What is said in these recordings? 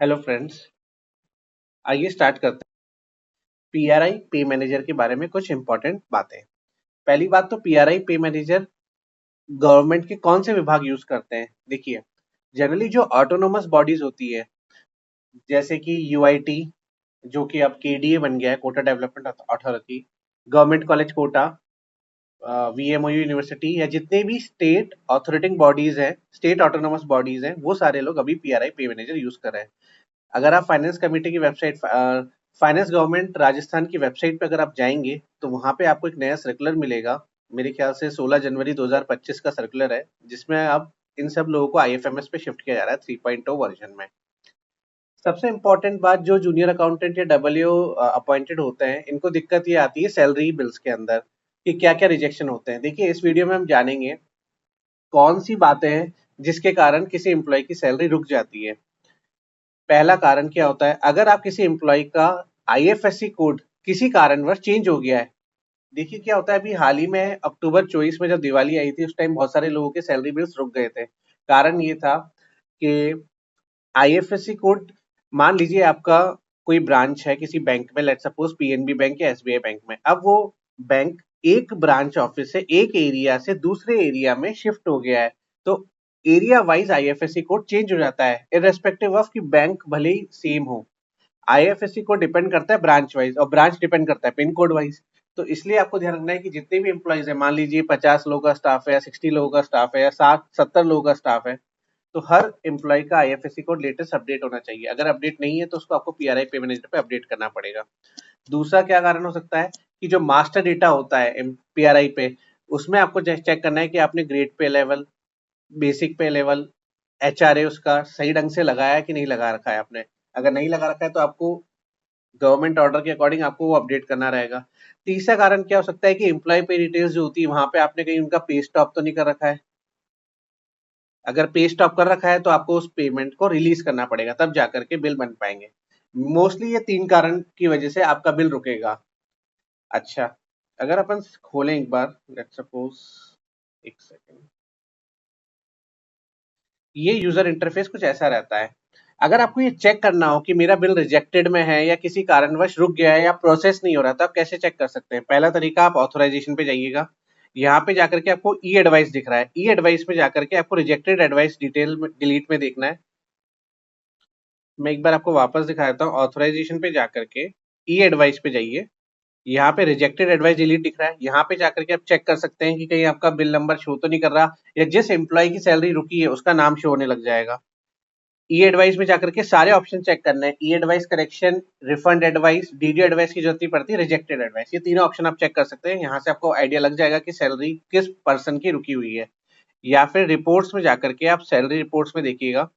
Hello friends. आइए start करते हैं। पीआरआई पे मैनेजर के बारे में कुछ इंपॉर्टेंट बातें। पहली बात तो पीआरआई पे मैनेजर गवर्नमेंट के कौन से विभाग यूज करते हैं। देखिए, जनरली जो ऑटोनोमस बॉडीज होती है, जैसे कि यूआईटी, जो कि अब केडीए बन गया है, Kota development authority, government college Kota, VMOU university, या जितने भी स्टेट ऑथोरेटिंग बॉडीज हैं, स्टेट ऑटोनोमस बॉडीज हैं, वो सारे लोग अभी पीआरआई पे मैनेजर यूज कर रहे हैं। अगर आप फाइनेंस कमेटी की वेबसाइट, फाइनेंस गवर्नमेंट राजस्थान की वेबसाइट पे अगर आप जाएंगे तो वहां पे आपको एक नया सर्कुलर मिलेगा। मेरे ख्याल से 16 जनवरी 2025 का सर्कुलर है, जिसमें अब इन सब लोगों को आईएफएमएस पे शिफ्ट किया जा रहा है 3.0 वर्जन में। सबसे इम्पोर्टेंट बात, जो जूनियर अकाउंटेंट या डब्ल्यू अपॉइंटेड होते हैं, इनको दिक्कत ये आती है सैलरी बिल्स के अंदर कि क्या क्या रिजेक्शन होते हैं। देखिए, इस वीडियो में हम जानेंगे कौन सी बातें हैं जिसके कारण किसी एम्प्लॉय की सैलरी रुक जाती है। पहला कारण क्या होता है, अगर आप किसी एम्प्लॉय का आईएफएससी कोड किसी कारणवश चेंज हो गया है। देखिए क्या होता है, अभी हाल ही में अक्टूबर 24 में जब दिवाली आई थी, उस टाइम बहुत सारे लोगों के सैलरी बिल्स रुक गए थे। कारण ये था कि आईएफएससी कोड, मान लीजिए आपका कोई ब्रांच है किसी बैंक में, लेट सपोज पीएनबी बैंक या एसबीआई बैंक में। अब वो बैंक एक ब्रांच ऑफिस से एक एरिया से दूसरे एरिया में शिफ्ट हो गया है, तो area wise IFSC code change हो जाता है, इररेस्पेक्टिव ऑफ कि बैंक भले ही सेम हो। आईएफएससी कोड डिपेंड करता है ब्रांच वाइज, और ब्रांच डिपेंड करता है पिन कोड वाइज। तो इसलिए आपको ध्यान रखना है कि जितने भी एम्प्लॉइज है, मान लीजिए 50 लोगों का स्टाफ है, या 60 लोगों का स्टाफ है, या 60-70 लोगों का स्टाफ है, तो हर एम्प्लॉय का आईएफएससी कोड लेटेस्ट अपडेट होना चाहिए। अगर अपडेट नहीं है तो उसको आपको पीआरआई पे मैनेजर पे अपडेट करना पड़ेगा। दूसरा क्या कारण हो सकता है कि जो मास्टर डेटा होता है पीआरआई पे, उसमें आपको चेक करना है कि आपने ग्रेड पे लेवल, बेसिक पे लेवल, एचआरए उसका सही ढंग से लगाया है कि नहीं लगा रखा है आपने। अगर नहीं लगा रखा है तो आपको गवर्नमेंट ऑर्डर के अकॉर्डिंग आपको वो अपडेट करना रहेगा। तीसरा कारण क्या हो सकता है कि एम्प्लॉय पे डिटेल्स जो होती है, वहां पे आपने कहीं उनका पे स्टॉप तो नहीं कर रखा है। अगर पे स्टॉप कर रखा है तो आपको उस पेमेंट को रिलीज करना पड़ेगा, तब जाकर के बिल बन पाएंगे। मोस्टली ये तीन कारण की वजह से आपका बिल रुकेगा। अच्छा, अगर अपन खोलें एक बार, लेट्स सपोज, एक सेकेंड, ये यूजर इंटरफेस कुछ ऐसा रहता है। अगर आपको ये चेक करना हो कि मेरा बिल रिजेक्टेड में है या किसी कारणवश रुक गया है या प्रोसेस नहीं हो रहा, तो आप कैसे चेक कर सकते हैं। पहला तरीका, आप ऑथराइजेशन पे जाइएगा। यहाँ पे जाकर के आपको ई एडवाइस दिख रहा है, ई एडवाइस में जाकर के आपको रिजेक्टेड एडवाइस डिटेल में, डिलीट में देखना है। मैं एक बार आपको वापस दिखा देता हूँ। ऑथराइजेशन पे जाकर के ई एडवाइस पे जाइए। यहाँ पे रिजेक्टेड एडवाइस डिलीट दिख रहा है, यहाँ पे जाकर के आप चेक कर सकते हैं कि कहीं आपका बिल नंबर शो तो नहीं कर रहा, या जिस एम्प्लॉय की सैलरी रुकी है उसका नाम शो होने लग जाएगा। ई एडवाइस में जाकर के सारे ऑप्शन चेक करना है। E advice, correction, refund advice, DD advice की जरूरत नहीं पड़ती, रिजेक्टेड एडवाइस, ये तीनों ऑप्शन आप चेक कर सकते हैं। यहाँ से आपको आइडिया लग जाएगा कि सैलरी किस पर्सन की रुकी हुई है। या फिर रिपोर्ट्स में जाकर के आप सैलरी रिपोर्ट्स में देखिएगा,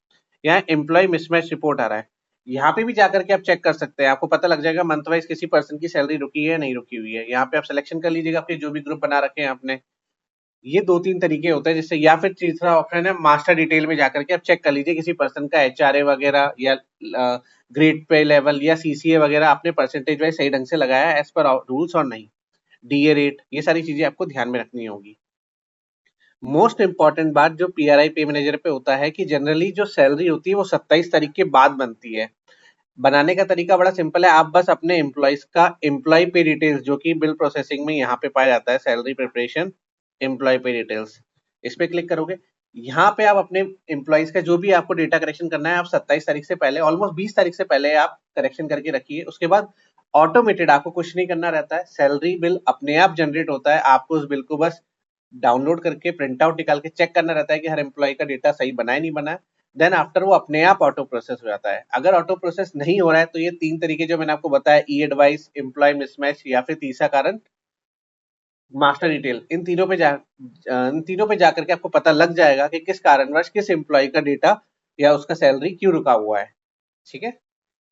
यहाँ एम्प्लॉय मिसमैच रिपोर्ट आ रहा है। यहाँ पे भी जाकर के आप चेक कर सकते हैं, आपको पता लग जाएगा मंथ वाइज किसी पर्सन की सैलरी रुकी है या नहीं रुकी हुई है। यहाँ पे आप सिलेक्शन कर लीजिएगा आपके जो भी ग्रुप बना रखे हैं आपने। ये दो तीन तरीके होते हैं जिससे। या फिर तीसरा ऑप्शन है, मास्टर डिटेल में जाकर के आप चेक कर लीजिए किसी पर्सन का एचआरए वगैरह, या ग्रेड पे लेवल, या सीसीए वगैरह आपने परसेंटेज वाइज सही ढंग से लगाया है एज पर रूल्स और नहीं। डीए रेट, ये सारी चीजें आपको ध्यान में रखनी होगी। मोस्ट इंपॉर्टेंट बात जो पीआरआई पे मैनेजर पे होता है कि जनरली जो सैलरी होती है वो 27 तारीख के बाद बनती है। बनाने का तरीका बड़ा सिंपल है, आप बस अपने एम्प्लॉयज का एम्प्लॉय पे डिटेल्स, जो कि बिल प्रोसेसिंग में यहाँ पे पाया जाता है, सैलरी प्रिपरेशन, एम्प्लॉय पे डिटेल्स, इस पे क्लिक करोगे। यहाँ पे आप अपने एम्प्लॉयज का जो भी आपको डेटा करेक्शन करना है, आप 27 तारीख से पहले, ऑलमोस्ट 20 तारीख से पहले आप करेक्शन करके रखिए। उसके बाद ऑटोमेटेड, आपको कुछ नहीं करना रहता है, सैलरी बिल अपने आप जनरेट होता है। आपको उस बिल को बस डाउनलोड करके प्रिंट आउट निकाल के चेक करना रहता है कि हर एम्प्लॉय का डेटा सही बना है नहीं बना है। देन आफ्टर वो अपने आप ऑटो प्रोसेस हो जाता है। अगर ऑटो प्रोसेस नहीं हो रहा है तो ये तीन तरीके जो मैंने आपको बताया, ई एडवाइस, एम्प्लॉय मिसमैच, या फिर तीसरा कारण मास्टर डिटेल, इन तीनों पे जाकर के आपको पता लग जाएगा कि किस कारणवश किस एम्प्लॉय का डेटा या उसका सैलरी क्यों रुका हुआ है। ठीक है,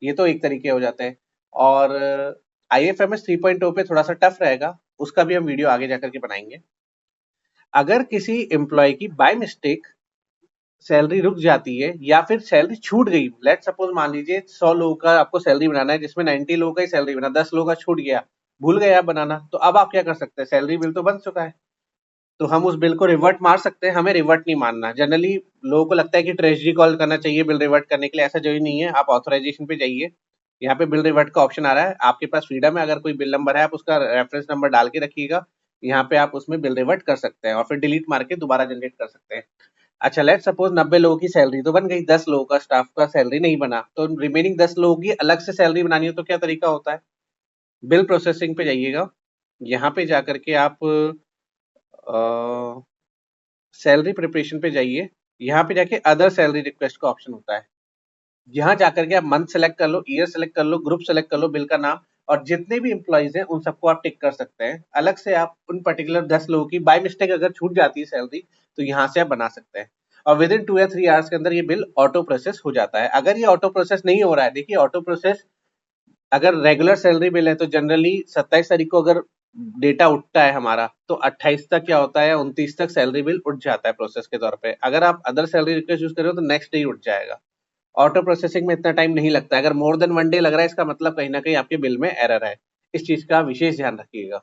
ये तो एक तरीके हो जाते हैं। और आईएफएमएस 3.0 पे थोड़ा सा टफ रहेगा, उसका भी हम वीडियो आगे जाकर के बनाएंगे। अगर किसी एम्प्लॉय की बाय मिस्टेक सैलरी रुक जाती है या फिर सैलरी छूट गई, लेट सपोज मान लीजिए 100 लोगों का आपको सैलरी बनाना है, जिसमें 90 लोगों का ही सैलरी बना, 10 लोगों का छूट गया, भूल गए आप बनाना, तो अब आप क्या कर सकते हैं, सैलरी बिल तो बन चुका है, तो हम उस बिल को रिवर्ट मार सकते हैं, हमें रिवर्ट नहीं मारना। जनरली लोगों को लगता है कि ट्रेजरी कॉल करना चाहिए बिल रिवर्ट करने के लिए, ऐसा जरूरी नहीं है। आप ऑथराइजेशन पे जाइए, यहाँ पे बिल रिवर्ट का ऑप्शन आ रहा है, आपके पास फ्रीडम है। अगर कोई बिल नंबर है आप उसका रेफरेंस नंबर डाल के रखिएगा, यहाँ पे आप उसमें बिल रिवर्ट कर सकते हैं और फिर डिलीट मार के दोबारा जनरेट कर सकते हैं। अच्छा, लेट सपोज 90 लोगों की सैलरी तो बन गई, 10 लोगों का स्टाफ का सैलरी नहीं बना, तो रिमेनिंग 10 लोगों की अलग से सैलरी बनानी हो तो क्या तरीका होता है? बिल प्रोसेसिंग पे जाइएगा, यहाँ पे जाकर के आप सैलरी प्रिपरेशन पे जाइए, यहाँ पे जाके अदर सैलरी रिक्वेस्ट का ऑप्शन होता है। यहाँ जाकर के आप मंथ सेलेक्ट कर लो, ईयर सेलेक्ट कर लो, ग्रुप सेलेक्ट कर लो, बिल का नाम, और जितने भी एम्प्लॉइज हैं उन सबको आप टिक कर सकते हैं। अलग से आप उन पर्टिकुलर 10 लोगों की बाय मिस्टेक अगर छूट जाती है सैलरी, तो यहाँ से आप बना सकते हैं। और विद इन 2 या 3 आवर्स के अंदर ये बिल ऑटो प्रोसेस हो जाता है। अगर ये ऑटो प्रोसेस नहीं हो रहा है, देखिए ऑटो प्रोसेस अगर रेगुलर सैलरी बिल है तो जनरली 27 तारीख को अगर डेटा उठता है हमारा, तो 28 तक क्या होता है, 29 तक सैलरी बिल उठ जाता है प्रोसेस के तौर पे। अगर आप अदर सैलरी रिक्वेस्ट यूज कर रहे हो तो नेक्स्ट डे ही उठ जाएगा। ऑटो प्रोसेसिंग में इतना टाइम नहीं लगता है। अगर मोर देन 1 डे लग रहा है, इसका मतलब कहीं ना कहीं आपके बिल में एरर है। इस चीज का विशेष ध्यान रखिएगा।